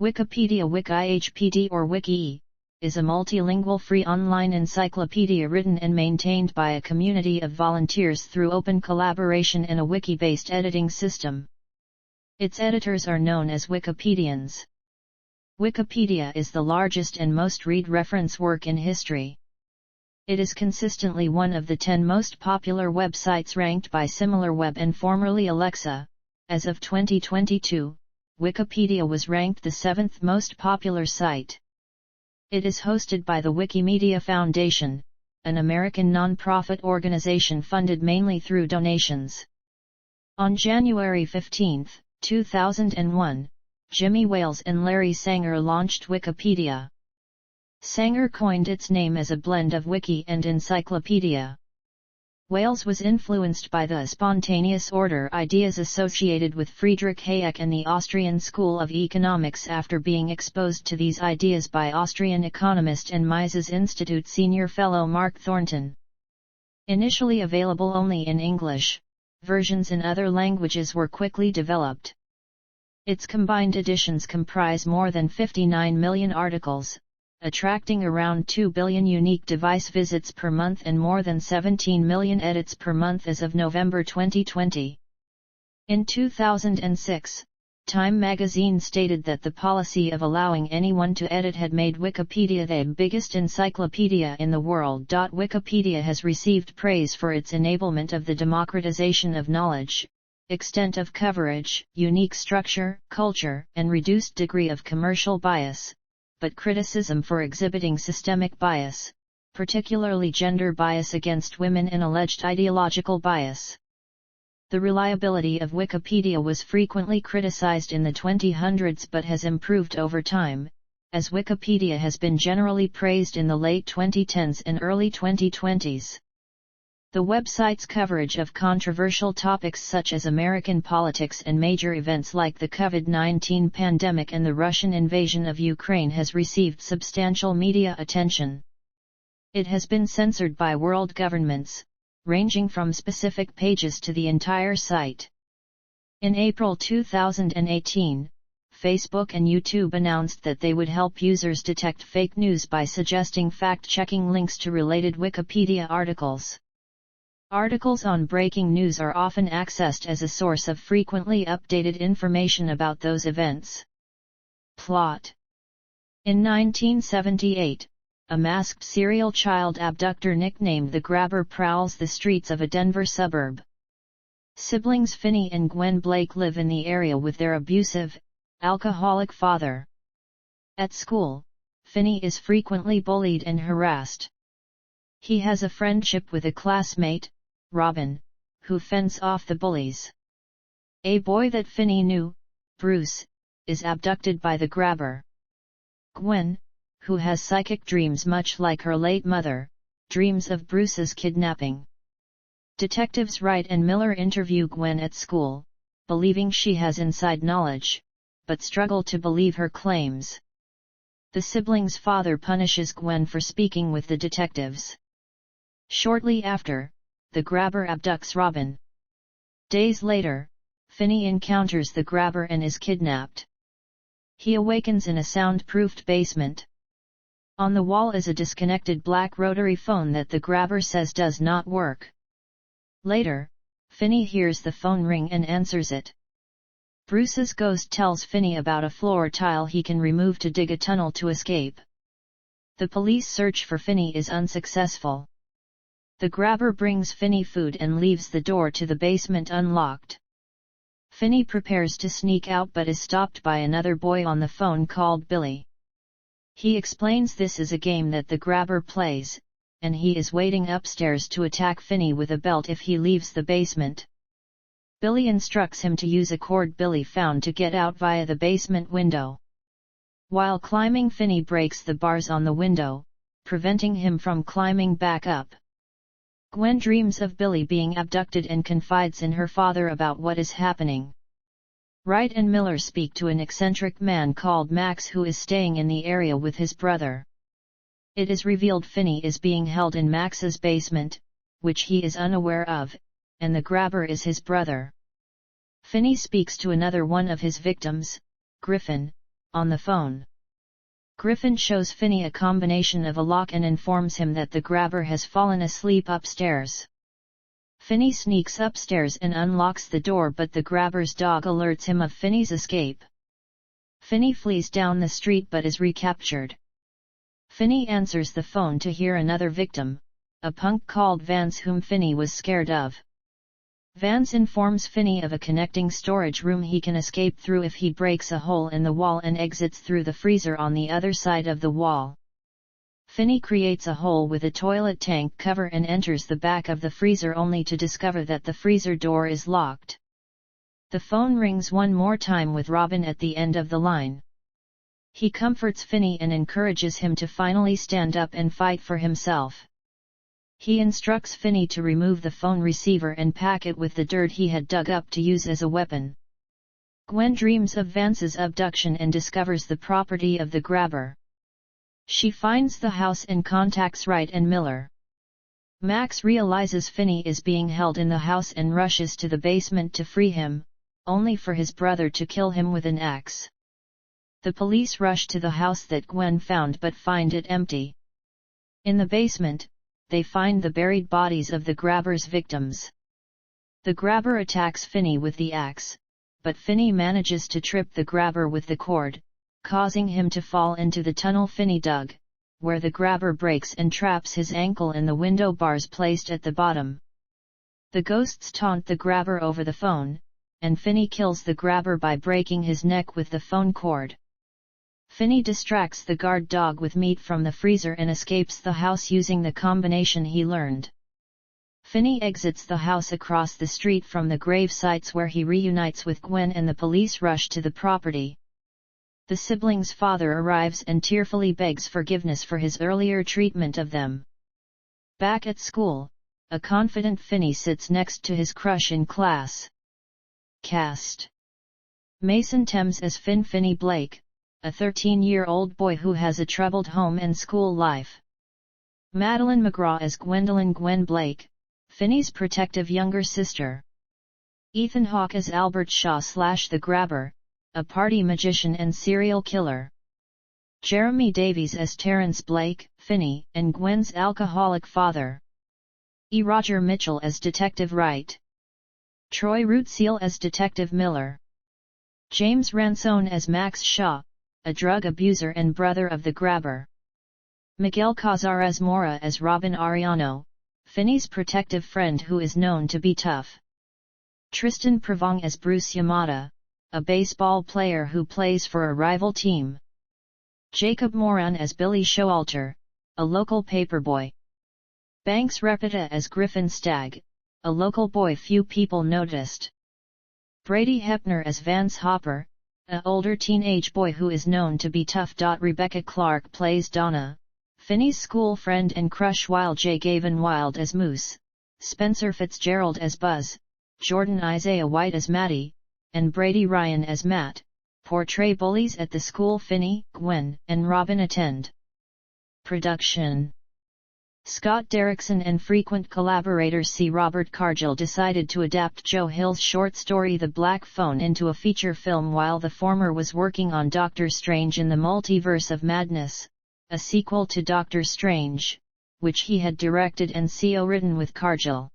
Wikipedia wik-ih-PEE-dee-ə or wiki-ih is a multilingual free online encyclopedia written and maintained by a community of volunteers through open collaboration in a wiki-based editing system. Its editors are known as Wikipedians. Wikipedia is the largest and most read reference work in history. It is consistently one of the 10 most popular websites ranked by SimilarWeb and formerly Alexa. As of 2022, Wikipedia was ranked the 7th most popular site. It is hosted by the Wikimedia Foundation, an American non-profit organization funded mainly through donations. On January 15, 2001, Jimmy Wales and Larry Sanger launched Wikipedia. Sanger coined its name as a blend of wiki and encyclopedia. Wales was influenced by the spontaneous order ideas associated with Friedrich Hayek and the Austrian School of Economics after being exposed to these ideas by Austrian economist and Mises Institute senior fellow Mark Thornton. Initially available only in English, versions in other languages were quickly developed. Its combined editions comprise more than 59 million articles, attracting around 2 billion unique device visits per month and more than 17 million edits per month as of November 2020. In 2006, Time magazine stated that the policy of allowing anyone to edit had made Wikipedia the biggest encyclopedia in the world. Wikipedia has received praise for its enablement of the democratization of knowledge, extent of coverage, unique structure, culture, and reduced degree of commercial bias, but criticism for exhibiting systemic bias, particularly gender bias against women and alleged ideological bias. The reliability of Wikipedia was frequently criticized in the 2000s but has improved over time, as Wikipedia has been generally praised in the late 2010s and early 2020s. The website's coverage of controversial topics such as American politics and major events like the COVID-19 pandemic and the Russian invasion of Ukraine has received substantial media attention. It has been censored by world governments, ranging from specific pages to the entire site. In April 2018, Facebook and YouTube announced that they would help users detect fake news by suggesting fact-checking links to related Wikipedia articles. Articles on breaking news are often accessed as a source of frequently updated information about those events. Plot. In 1978, a masked serial child abductor nicknamed the Grabber prowls the streets of a Denver suburb. Siblings Finney and Gwen Blake live in the area with their abusive, alcoholic father. At school, Finney is frequently bullied and harassed. He has a friendship with a classmate, Robin, who fends off the bullies. A boy that Finney knew, Bruce, is abducted by the Grabber. Gwen, who has psychic dreams much like her late mother, dreams of Bruce's kidnapping. Detectives Wright and Miller interview Gwen at school, believing she has inside knowledge, but struggle to believe her claims. The siblings' father punishes Gwen for speaking with the detectives. Shortly after, the Grabber abducts Robin. Days later, Finney encounters the Grabber and is kidnapped. He awakens in a soundproofed basement. On the wall is a disconnected black rotary phone that the Grabber says does not work. Later, Finney hears the phone ring and answers it. Bruce's ghost tells Finney about a floor tile he can remove to dig a tunnel to escape. The police search for Finney is unsuccessful. The Grabber brings Finney food and leaves the door to the basement unlocked. Finney prepares to sneak out but is stopped by another boy on the phone called Billy. He explains this is a game that the Grabber plays, and he is waiting upstairs to attack Finney with a belt if he leaves the basement. Billy instructs him to use a cord Billy found to get out via the basement window. While climbing, Finney breaks the bars on the window, preventing him from climbing back up. Gwen dreams of Billy being abducted and confides in her father about what is happening. Wright and Miller speak to an eccentric man called Max who is staying in the area with his brother. It is revealed Finney is being held in Max's basement, which he is unaware of, and the Grabber is his brother. Finney speaks to another one of his victims, Griffin, on the phone. Griffin shows Finney a combination of a lock and informs him that the grabber has fallen asleep upstairs. Finney sneaks upstairs and unlocks the door, but the grabber's dog alerts him of Finney's escape. Finney flees down the street but is recaptured. Finney answers the phone to hear another victim, a punk called Vance whom Finney was scared of. Vance informs Finney of a connecting storage room he can escape through if he breaks a hole in the wall and exits through the freezer on the other side of the wall. Finney creates a hole with a toilet tank cover and enters the back of the freezer only to discover that the freezer door is locked. The phone rings one more time with Robin at the end of the line. He comforts Finney and encourages him to finally stand up and fight for himself. He instructs Finney to remove the phone receiver and pack it with the dirt he had dug up to use as a weapon. Gwen dreams of Vance's abduction and discovers the property of the grabber. She finds the house and contacts Wright and Miller. Max realizes Finney is being held in the house and rushes to the basement to free him, only for his brother to kill him with an axe. The police rush to the house that Gwen found but find it empty. In the basement, they find the buried bodies of the grabber's victims. The grabber attacks Finney with the axe, but Finney manages to trip the grabber with the cord, causing him to fall into the tunnel Finney dug, where the grabber breaks and traps his ankle in the window bars placed at the bottom. The ghosts taunt the grabber over the phone, and Finney kills the grabber by breaking his neck with the phone cord. Finney distracts the guard dog with meat from the freezer and escapes the house using the combination he learned. Finney exits the house across the street from the grave sites where he reunites with Gwen and the police rush to the property. The siblings' father arrives and tearfully begs forgiveness for his earlier treatment of them. Back at school, a confident Finney sits next to his crush in class. Cast: Mason Thames as Finney Blake, a 13-year-old boy who has a troubled home and school life. Madeline McGraw as Gwen Blake, Finney's protective younger sister. Ethan Hawke as Albert Shaw / the Grabber, a party magician and serial killer. Jeremy Davies as Terrence Blake, Finney and Gwen's alcoholic father. E. Roger Mitchell as Detective Wright. Troy Rootseal as Detective Miller. James Ransone as Max Shaw, a drug abuser and brother of the grabber. Miguel Cazares Mora as Robin Ariano, Finney's protective friend who is known to be tough. Tristan Pravong as Bruce Yamada, a baseball player who plays for a rival team. Jacob Moran as Billy Showalter, a local paperboy. Banks Repeta as Griffin Stagg, a local boy few people noticed. Brady Hepner as Vance Hopper, an older teenage boy who is known to be tough. Rebecca Clark plays Donna, Finney's school friend and crush, while Jay Gavin Wild as Moose, Spencer Fitzgerald as Buzz, Jordan Isaiah White as Matty, and Brady Ryan as Matt, portray bullies at the school Finney, Gwen, and Robin attend. Production: Scott Derrickson and frequent collaborator C. Robert Cargill decided to adapt Joe Hill's short story The Black Phone into a feature film while the former was working on Doctor Strange in the Multiverse of Madness, a sequel to Doctor Strange, which he had directed and co-written with Cargill.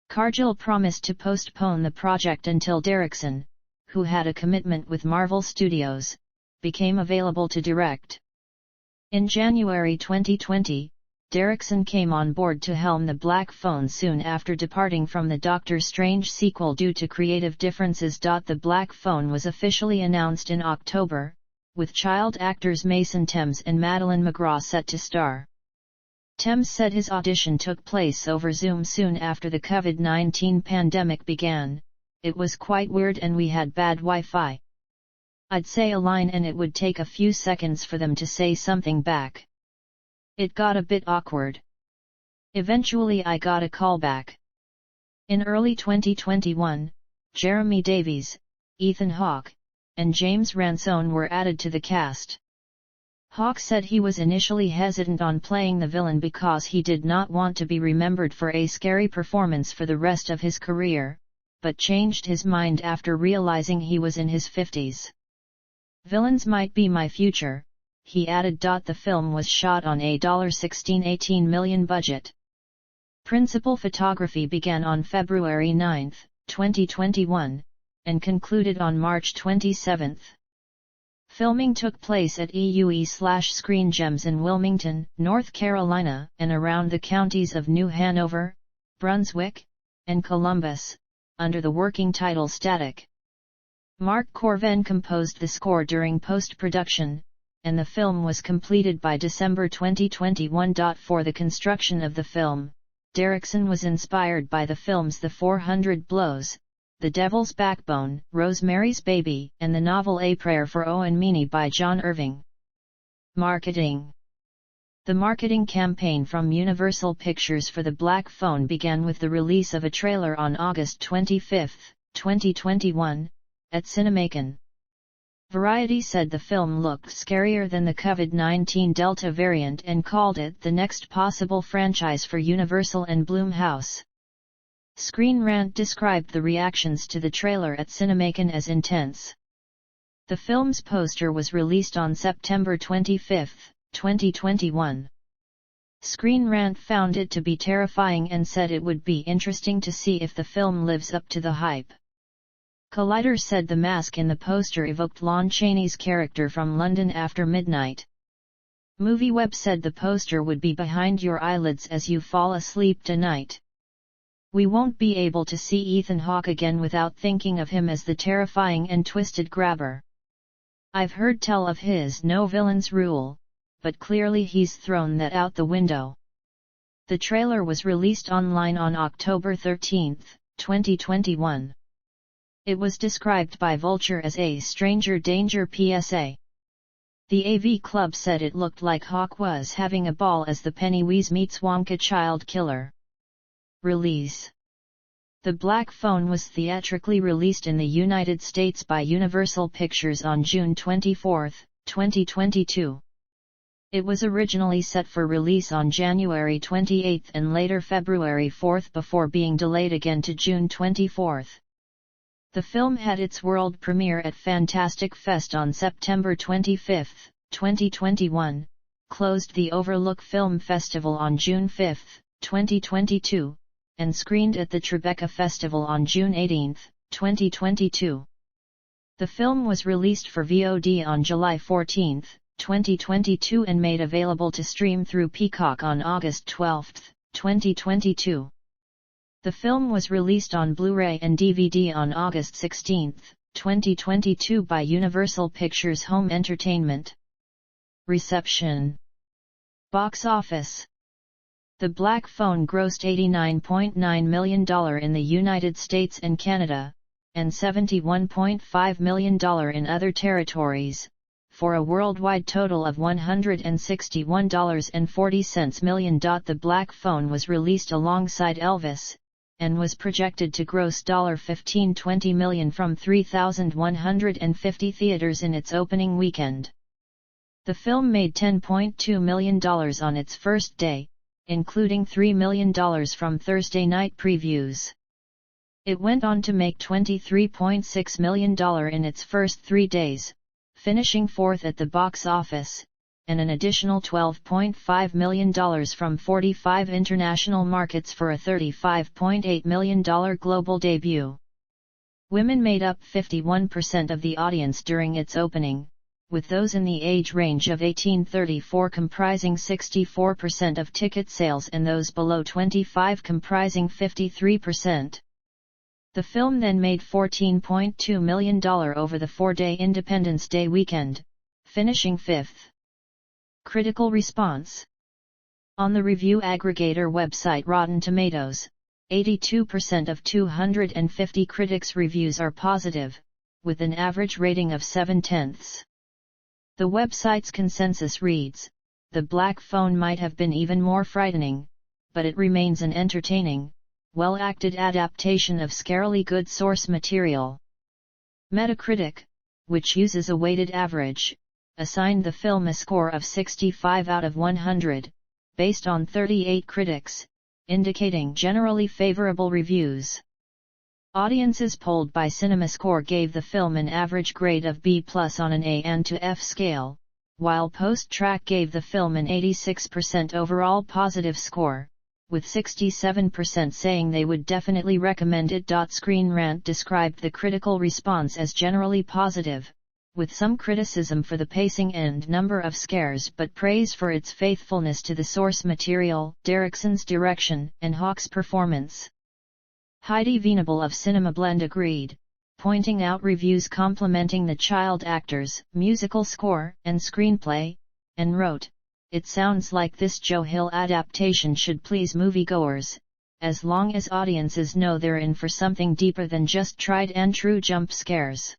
Cargill promised to postpone the project until Derrickson, who had a commitment with Marvel Studios, became available to direct. In January 2020, Derrickson came on board to helm The Black Phone soon after departing from the Doctor Strange sequel due to creative differences. The Black Phone was officially announced in October, with child actors Mason Thames and Madeline McGraw set to star. Thames said his audition took place over Zoom soon after the COVID-19 pandemic began. It was quite weird and we had bad Wi-Fi. I'd say a line and it would take a few seconds for them to say something back. It got a bit awkward. Eventually I got a call back. In early 2021, Jeremy Davies, Ethan Hawke, and James Ransone were added to the cast. Hawke said he was initially hesitant on playing the villain because he did not want to be remembered for a scary performance for the rest of his career, but changed his mind after realizing he was in his 50s. Villains might be my future, he added. The film was shot on a $16-18 million budget. Principal photography began on February 9, 2021, and concluded on March 27. Filming took place at EUE/Screen Gems in Wilmington, North Carolina, and around the counties of New Hanover, Brunswick, and Columbus, under the working title Static. Mark Corven composed the score during post-production, and the film was completed by December 2021. For the construction of the film, Derrickson was inspired by the films The 400 Blows, The Devil's Backbone, Rosemary's Baby, and the novel A Prayer for Owen Meany by John Irving. Marketing. The marketing campaign from Universal Pictures for The Black Phone began with the release of a trailer on August 25, 2021, at Cinemacon. Variety said the film looked scarier than the COVID-19 Delta variant and called it the next possible franchise for Universal and Blumhouse. Screen Rant described the reactions to the trailer at Cinemacon as intense. The film's poster was released on September 25, 2021. Screen Rant found it to be terrifying and said it would be interesting to see if the film lives up to the hype. Collider said the mask in the poster evoked Lon Chaney's character from London After Midnight. MovieWeb said the poster would be behind your eyelids as you fall asleep tonight. We won't be able to see Ethan Hawke again without thinking of him as the terrifying and twisted grabber. I've heard tell of his no villains rule, but clearly he's thrown that out the window. The trailer was released online on October 13, 2021. It was described by Vulture as a stranger danger PSA. The AV Club said it looked like Hawke was having a ball as the Pennywise meets Wonka child killer. Release. The Black Phone was theatrically released in the United States by Universal Pictures on June 24, 2022. It was originally set for release on January 28 and later February 4 before being delayed again to June 24. The film had its world premiere at Fantastic Fest on September 25, 2021, closed the Overlook Film Festival on June 5, 2022, and screened at the Tribeca Festival on June 18, 2022. The film was released for VOD on July 14, 2022 and made available to stream through Peacock on August 12, 2022. The film was released on Blu-ray and DVD on August 16, 2022 by Universal Pictures Home Entertainment. Reception. Box office. The Black Phone grossed $89.9 million in the United States and Canada, and $71.5 million in other territories, for a worldwide total of $161.40 million. The Black Phone was released alongside Elvis, and was projected to gross $15-20 million from 3,150 theaters in its opening weekend. The film made $10.2 million on its first day, including $3 million from Thursday night previews. It went on to make $23.6 million in its first 3 days, finishing fourth at the box office, and an additional $12.5 million from 45 international markets for a $35.8 million global debut. Women made up 51% of the audience during its opening, with those in the age range of 18-34 comprising 64% of ticket sales and those below 25 comprising 53%. The film then made $14.2 million over the 4-day Independence Day weekend, finishing fifth. Critical response. On the review aggregator website Rotten Tomatoes, 82% of 250 critics' reviews are positive, with an average rating of 7/10. The website's consensus reads, "The Black Phone might have been even more frightening, but it remains an entertaining, well-acted adaptation of scarily good source material." Metacritic, which uses a weighted average, assigned the film a score of 65 out of 100, based on 38 critics, indicating generally favorable reviews. Audiences polled by CinemaScore gave the film an average grade of B+ on an A and to F scale, while Post-Track gave the film an 86% overall positive score, with 67% saying they would definitely recommend it. Screen Rant described the critical response as generally positive, with some criticism for the pacing and number of scares but praise for its faithfulness to the source material, Derrickson's direction, and Hawke's performance. Heidi Venable of Cinema Blend agreed, pointing out reviews complimenting the child actors, musical score, and screenplay, and wrote, "It sounds like this Joe Hill adaptation should please moviegoers, as long as audiences know they're in for something deeper than just tried and true jump scares."